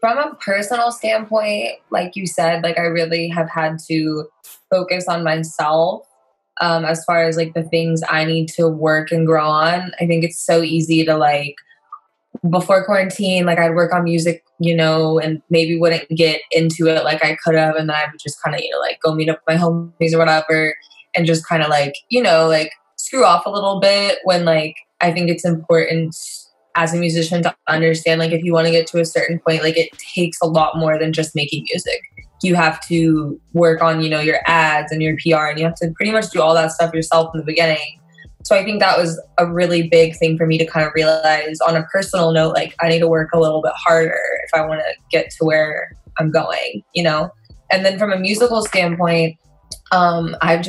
From a personal standpoint, like you said, like I really have had to focus on myself as far as like the things I need to work and grow on. I think it's so easy to like before quarantine, like I'd work on music, and maybe wouldn't get into it like I could have. And then I would just kind of, like go meet up with my homies or whatever and just kind of like, like screw off a little bit when like I think it's important as a musician to understand like if you want to get to a certain point, like it takes a lot more than just making music. You have to work on, your ads and your PR, and you have to pretty much do all that stuff yourself in the beginning. So I think that was a really big thing for me to kind of realize on a personal note, like I need to work a little bit harder if I want to get to where I'm going, And then from a musical standpoint, I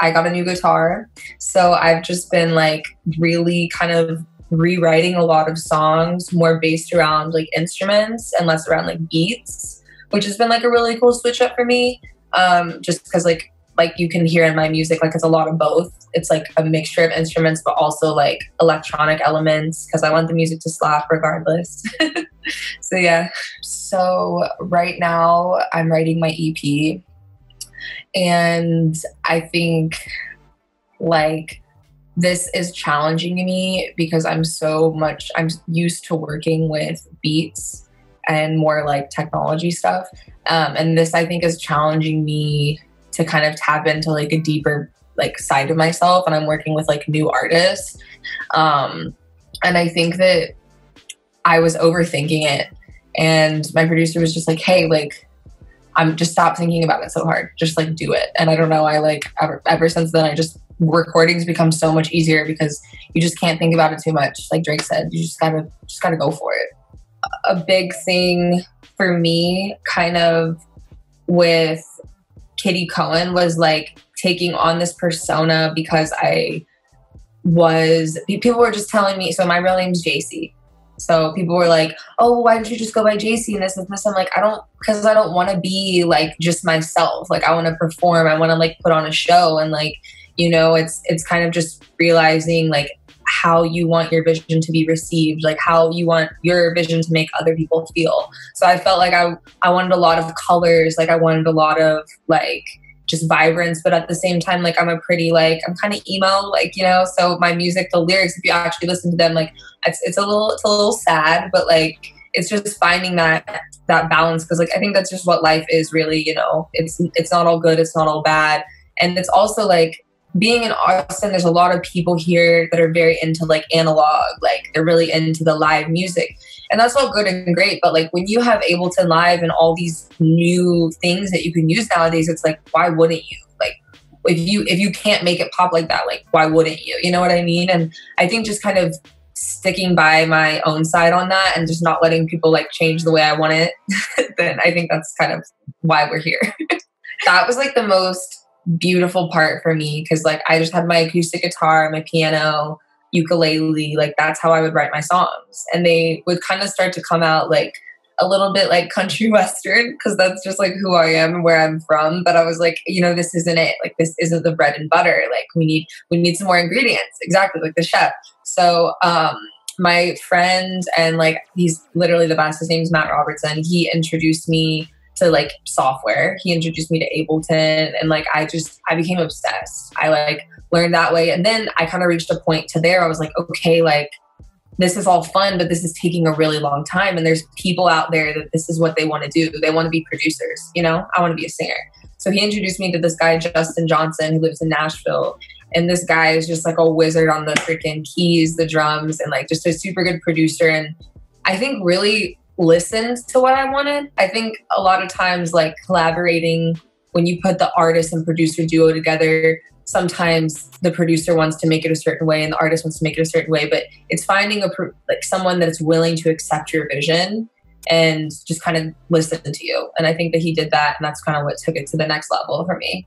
got a new guitar. So I've just been like really kind of rewriting a lot of songs more based around like instruments and less around like beats, which has been like a really cool switch up for me. Just because like you can hear in my music, like it's a lot of both. It's like a mixture of instruments, but also like electronic elements because I want the music to slap regardless. So yeah. So right now I'm writing my EP, and I think like this is challenging me because I'm used to working with beats and more like technology stuff. And this I think is challenging me to kind of tap into like a deeper like side of myself, and I'm working with like new artists. And I think that I was overthinking it, and my producer was just like, hey, like I'm just stop thinking about it so hard. Just like do it. And I don't know, I like ever since then, recordings become so much easier because you just can't think about it too much. Like Drake said, you just gotta go for it. A big thing for me kind of with Kitty Cohen was like taking on this persona because people were just telling me, so my real name's JC. So people were like, oh, why don't you just go by JC and this and this? I'm like, because I don't want to be like just myself. Like I want to perform. I want to like put on a show, and like, it's kind of just realizing like how you want your vision to be received, like how you want your vision to make other people feel. So I felt like I wanted a lot of colors. Like I wanted a lot of like just vibrance, but at the same time, like I'm kind of emo, like, so my music, the lyrics, if you actually listen to them, like it's a little sad, but like, it's just finding that balance. Cause like, I think that's just what life is really, it's not all good. It's not all bad. And it's also like being in Austin, there's a lot of people here that are very into like analog, like they're really into the live music. And that's all good and great. But like when you have Ableton Live and all these new things that you can use nowadays, it's like, why wouldn't you? Like if you can't make it pop like that, like why wouldn't you? You know what I mean? And I think just kind of sticking by my own side on that and just not letting people like change the way I want it, then I think that's kind of why we're here. That was like the most beautiful part for me because like I just had my acoustic guitar, my piano, ukulele, like that's how I would write my songs, and they would kind of start to come out like a little bit like country western because that's just like who I am and where I'm from. But I was like, this isn't it. Like this isn't the bread and butter. Like we need some more ingredients. Exactly, like the chef. So my friend, and like he's literally the best, his name's Matt Robertson, he introduced me to like software. He introduced me to Ableton, and like I became obsessed. I like learned that way. And then I kind of reached a point to there. I was like, okay, like this is all fun, but this is taking a really long time. And there's people out there that this is what they want to do. They want to be producers, I want to be a singer. So he introduced me to this guy, Justin Johnson, who lives in Nashville. And this guy is just like a wizard on the freaking keys, the drums, and like just a super good producer. And I think really listened to what I wanted. I think a lot of times like collaborating, when you put the artist and producer duo together, sometimes the producer wants to make it a certain way and the artist wants to make it a certain way, but it's finding someone that's willing to accept your vision and just kind of listen to you. And I think that he did that, and that's kind of what took it to the next level for me.